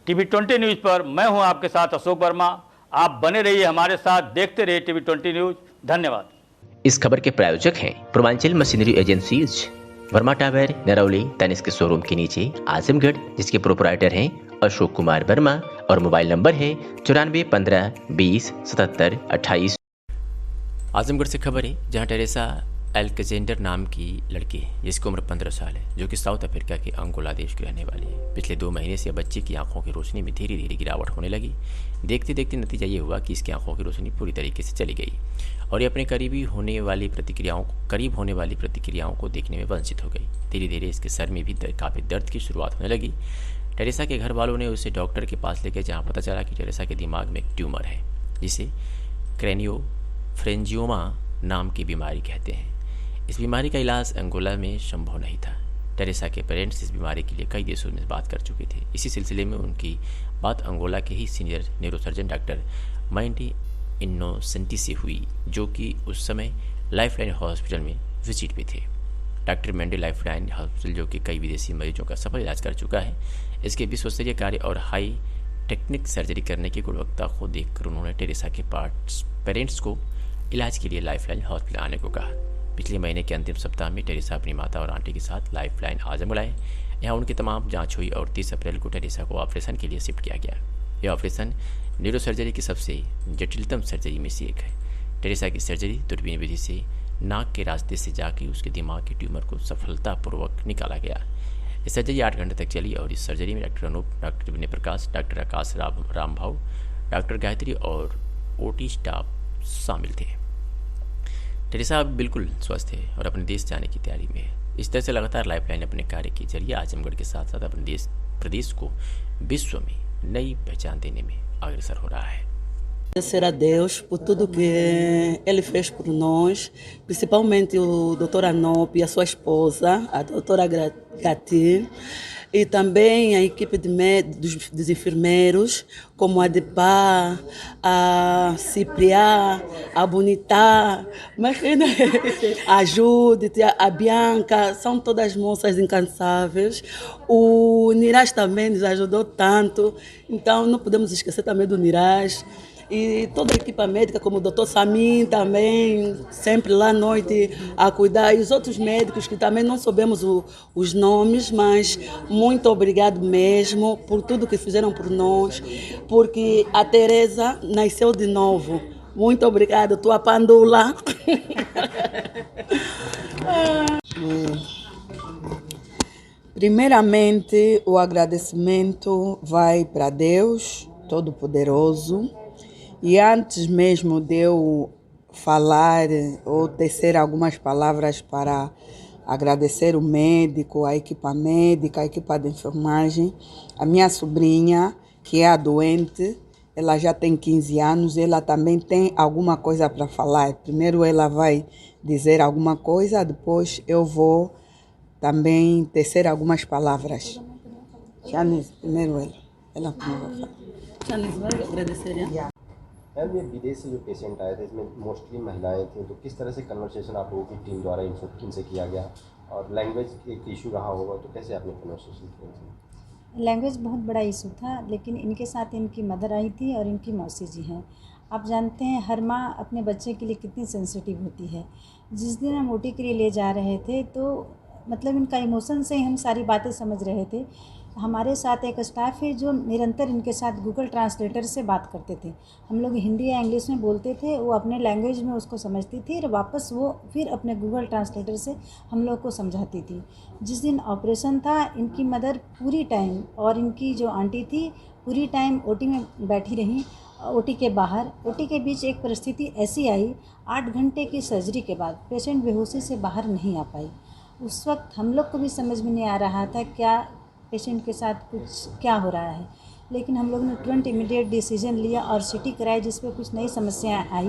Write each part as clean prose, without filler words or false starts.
TV20 news पर मैं हूं आपके साथ अशोक वर्मा। आप बने रहिए हमारे साथ, देखते रहिए TV20 न्यूज़। धन्यवाद। इस खबर के प्रायोजक हैं Purvanchal machinery agencies, Verma tower, Narauli, Tanishq showroom के नीचे, आजमगढ़, जिसके प्रोपराइटर हैं अशोक कुमार वर्मा और मोबाइल नंबर है 94 15 20 77 28। आजमगढ़ से खबर है, जहां टेरेसा एल्कजेंडर नाम की लड़की है जिसकी उम्र 15 साल है, जो कि साउथ अफ्रीका के अंगोला देश की रहने वाली है। पिछले 2 महीने से बच्चे की आंखों की रोशनी में धीरे धीरे गिरावट होने लगी। देखते देखते नतीजा ये हुआ कि इसकी आंखों की रोशनी पूरी तरीके से चली गई और ये अपने करीब होने वाली प्रतिक्रियाओं को देखने में वंचित हो गई। धीरे धीरे इसके सर में भी काफ़ी दर्द की शुरुआत होने लगी। टेरेसा के घर वालों ने उसे डॉक्टर के पास ले गए, जहाँ पता चला कि टेरेसा के दिमाग में एक ट्यूमर है जिसे क्रेनियोफ्रेंजियोमा नाम की बीमारी कहते हैं। इस बीमारी का इलाज अंगोला में संभव नहीं था। टेरेसा के पेरेंट्स इस बीमारी के लिए कई देशों में बात कर चुके थे। इसी सिलसिले में उनकी बात अंगोला के ही सीनियर न्यूरोसर्जन डॉक्टर मैंडी इनोसेंटी से हुई, जो कि उस समय लाइफलाइन हॉस्पिटल में विजिट पे थे। डॉक्टर मैंडी लाइफलाइन हॉस्पिटल, जो कि कई विदेशी मरीजों का सफल इलाज कर चुका है, इसके विश्वस्तरीय कार्य और हाई टेक्निक सर्जरी करने की गुणवत्ता को देखकर उन्होंने टेरेसा के पेरेंट्स को इलाज के लिए लाइफलाइन हॉस्पिटल आने को कहा। पिछले महीने के अंतिम सप्ताह में टेरेसा अपनी माता और आंटी के साथ लाइफलाइन आजमगढ़ आए। यहाँ उनकी तमाम जांच हुई और 30 अप्रैल को टेरेसा को ऑपरेशन के लिए शिफ्ट किया गया। यह ऑपरेशन न्यूरोसर्जरी की सबसे जटिलतम सर्जरी में से एक है। टेरेसा की सर्जरी दूरबीन विधि से नाक के रास्ते से जाकर उसके दिमाग के ट्यूमर को सफलतापूर्वक निकाला गया। इस सर्जरी 8 घंटे तक चली और इस सर्जरी में डॉक्टर अनूप, डॉक्टर विनय प्रकाश, डॉक्टर आकाश रामभाव, डॉक्टर गायत्री और ओटी स्टाफ शामिल थे। टेरेसा अब बिल्कुल स्वस्थ है और अपने देश जाने की तैयारी में है। इस तरह से लगातार लाइफलाइन अपने कार्य के जरिए आजमगढ़ के साथ साथ अपने प्रदेश को विश्व में नई पहचान देने में अग्रसर हो रहा है। Agradecer a Deus por tudo que Ele fez por nós, principalmente o Dr. Anop e a sua esposa, a doutora Gati, e também a equipe dos enfermeiros, como a Depá, a Cipriá, a Bonitá, a Judith, a Bianca, são todas moças incansáveis. O Niraj também nos ajudou tanto, então não podemos esquecer também do Niraj. E toda a equipa médica, como o Dr. Samin também, sempre lá à noite a cuidar. E os outros médicos que também não soubemos os nomes, mas muito obrigado mesmo por tudo que fizeram por nós, porque a Teresa nasceu de novo. Muito obrigada, tua pandula. Primeiramente, o agradecimento vai para Deus Todo-Poderoso. E antes mesmo de eu falar ou tecer algumas palavras para agradecer o médico, a equipa médica, a equipa de enfermagem, a minha sobrinha, que é a doente, ela já tem 15 anos, ela também tem alguma coisa para falar. Primeiro ela vai dizer alguma coisa, depois eu vou também tecer algumas palavras. Janice, primeiro ela como vai falar. Janice, vai agradecer, né? Ma'am, ये विदेश से जो patient आए थे इसमें mostly महिलाएं थी, तो किस तरह से कन्वर्सेशन आप लोगों की टीम द्वारा इनसे किया गया और लैंग्वेज एक इशू रहा होगा, तो कैसे आपने कन्वर्सेशन किया? लैंग्वेज बहुत बड़ा इशू था, लेकिन इनके साथ इनकी मदर आई थी और इनकी मौसी जी हैं। आप जानते हैं हर माँ अपने बच्चे के लिए कितनी सेंसिटिव होती है। जिस दिन हम ओटी के लिए ले जा रहे थे तो मतलब इनका इमोशन से ही हम सारी बातें समझ रहे थे। हमारे साथ एक स्टाफ है जो निरंतर इनके साथ गूगल ट्रांसलेटर से बात करते थे। हम लोग हिंदी या इंग्लिश में बोलते थे, वो अपने लैंग्वेज में उसको समझती थी और वापस वो फिर अपने गूगल ट्रांसलेटर से हम लोग को समझाती थी। जिस दिन ऑपरेशन था, इनकी मदर पूरी टाइम और इनकी जो आंटी थी पूरी टाइम ओटी में बैठी रहीं। ओटी के बाहर, ओटी के बीच एक परिस्थिति ऐसी आई, 8 घंटे की सर्जरी के बाद पेशेंट बेहोशी से बाहर नहीं आ पाई। उस वक्त हम लोग को भी समझ में नहीं आ रहा था क्या पेशेंट के साथ कुछ क्या हो रहा है, लेकिन हम लोग ने तुरंत इमीडिएट डिसीजन लिया और सीटी कराई, जिस पे कुछ नई समस्याएं आई।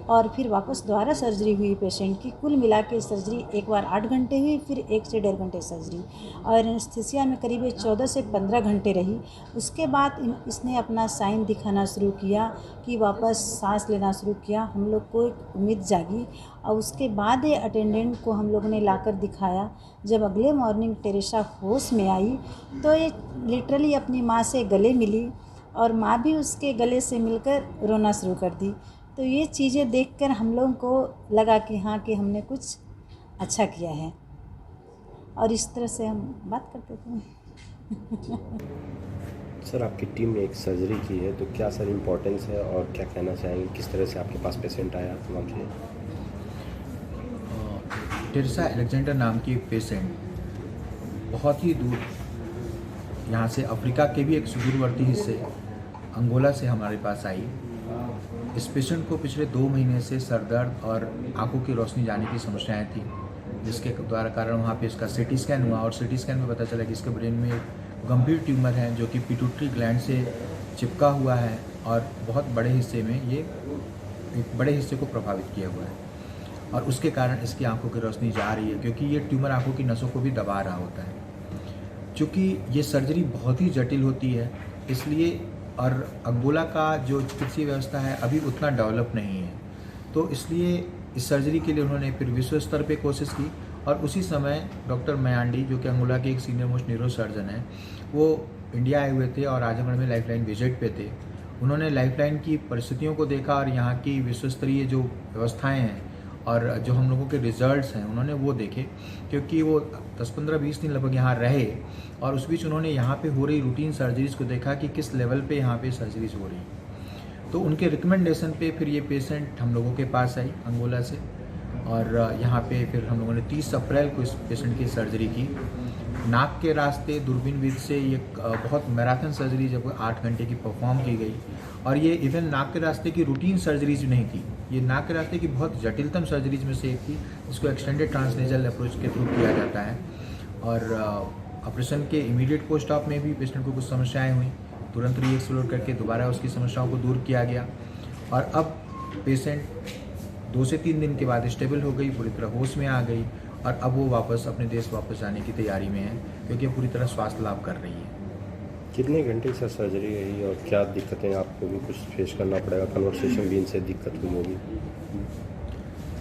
और फिर वापस दोबारा सर्जरी हुई पेशेंट की। कुल मिला के सर्जरी एक बार 8 घंटे हुई, फिर 1 से 1.5 घंटे सर्जरी, और एनेस्थीसिया में करीब 14 से 15 घंटे रही। उसके बाद इसने अपना साइन दिखाना शुरू किया कि वापस सांस लेना शुरू किया। हम लोग को एक उम्मीद जागी, और उसके बाद ये अटेंडेंट को हम लोग ने लाकर दिखाया। जब अगले मॉर्निंग टेरेसा होश में आई तो ये लिटरली अपनी माँ से गले मिली, और माँ भी उसके गले से मिलकर रोना शुरू कर दी। तो ये चीज़ें देखकर हम लोगों को लगा कि हाँ, कि हमने कुछ अच्छा किया है, और इस तरह से हम बात करते थे। सर, आपकी टीम ने एक सर्जरी की है, तो क्या सर इम्पोर्टेंस है और क्या कहना चाहेंगे, किस तरह से आपके पास पेशेंट आया तमाम चीज़ें? टेरेसा अलेक्जेंडर नाम की एक पेशेंट बहुत ही दूर, यहाँ से अफ्रीका के भी एक सुदूरवर्ती हिस्से अंगोला से हमारे पास आई। इस पेशेंट को पिछले 2 महीने से सर दर्द और आंखों की रोशनी जाने की समस्याएं थी, जिसके द्वारा कारण वहाँ पे इसका सीटी स्कैन हुआ, और सीटी स्कैन में पता चला कि इसके ब्रेन में एक गंभीर ट्यूमर है जो कि पिट्यूटरी ग्लैंड से चिपका हुआ है, और बहुत बड़े हिस्से में ये एक बड़े हिस्से को प्रभावित किया हुआ है, और उसके कारण इसकी आंखों की रोशनी जा रही है, क्योंकि ये ट्यूमर आंखों की नसों को भी दबा रहा होता है। चूँकि ये सर्जरी बहुत ही जटिल होती है, इसलिए, और अंगोला का जो चिकित्सीय व्यवस्था है अभी उतना डेवलप नहीं है, तो इसलिए इस सर्जरी के लिए उन्होंने फिर विश्व स्तर पे कोशिश की। और उसी समय डॉक्टर मयांडी, जो कि अंगोला के एक सीनियर मोस्ट न्यूरो सर्जन हैं, वो इंडिया आए हुए थे और आजमगढ़ में लाइफलाइन विजिट पे थे। उन्होंने लाइफलाइन की परिस्थितियों को देखा, और यहाँ की विश्व स्तरीय जो व्यवस्थाएँ हैं और जो हम लोगों के रिजल्ट्स हैं उन्होंने वो देखे, क्योंकि वो 10-15-20 दिन लगभग यहाँ रहे, और उस बीच उन्होंने यहाँ पे हो रही रूटीन सर्जरीज़ को देखा कि किस लेवल पे यहाँ पे सर्जरीज़ हो रही हैं। तो उनके रिकमेंडेशन पे फिर ये पेशेंट हम लोगों के पास आई अंगोला से, और यहाँ पे फिर हम लोगों ने 30 अप्रैल को इस पेशेंट की सर्जरी की। नाक के रास्ते दूरबीन विधि से ये बहुत मैराथन सर्जरी जब 8 घंटे की परफॉर्म की गई, और ये इवन नाक के रास्ते की रूटीन सर्जरीज नहीं थी, ये नाक के रास्ते की बहुत जटिलतम सर्जरीज में से एक थी, जिसको एक्सटेंडेड ट्रांसनेजल अप्रोच के थ्रू किया जाता है। और ऑपरेशन के इमीडिएट पोस्ट ऑप में भी पेशेंट को कुछ समस्याएं हुई, तुरंत रीएक्सप्लोर करके दोबारा उसकी समस्याओं को दूर किया गया, और अब पेशेंट 2 से 3 दिन के बाद स्टेबल हो गई, पूरी तरह होश में आ गई, और अब वो वापस अपने देश वापस जाने की तैयारी में है, क्योंकि पूरी तरह स्वास्थ्य लाभ कर रही है। कितने घंटे से सर्जरी रही और क्या दिक्कतें आपको भी कुछ फेस करना पड़ेगा? कन्वर्सेशन भी इनसे दिक्कत हुई होगी।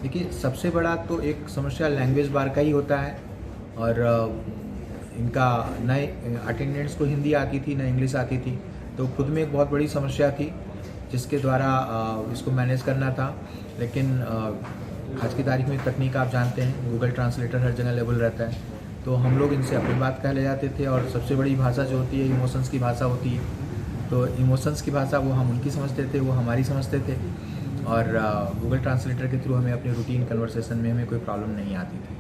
देखिए, सबसे बड़ा तो एक समस्या लैंग्वेज बार का ही होता है, और इनका न अटेंडेंट्स को हिंदी आती थी न इंग्लिश आती थी, तो खुद में एक बहुत बड़ी समस्या थी जिसके द्वारा इसको मैनेज करना था। लेकिन आज की तारीख में तकनीक आप जानते हैं, गूगल ट्रांसलेटर हर जगह अवेलेबल रहता है, तो हम लोग इनसे अपनी बात कह ले जाते थे। और सबसे बड़ी भाषा जो होती है इमोशंस की भाषा होती है, तो इमोशंस की भाषा वो हम उनकी समझते थे, वो हमारी समझते थे, और गूगल ट्रांसलेटर के थ्रू हमें अपने रूटीन कन्वर्सेशन में हमें कोई प्रॉब्लम नहीं आती थी।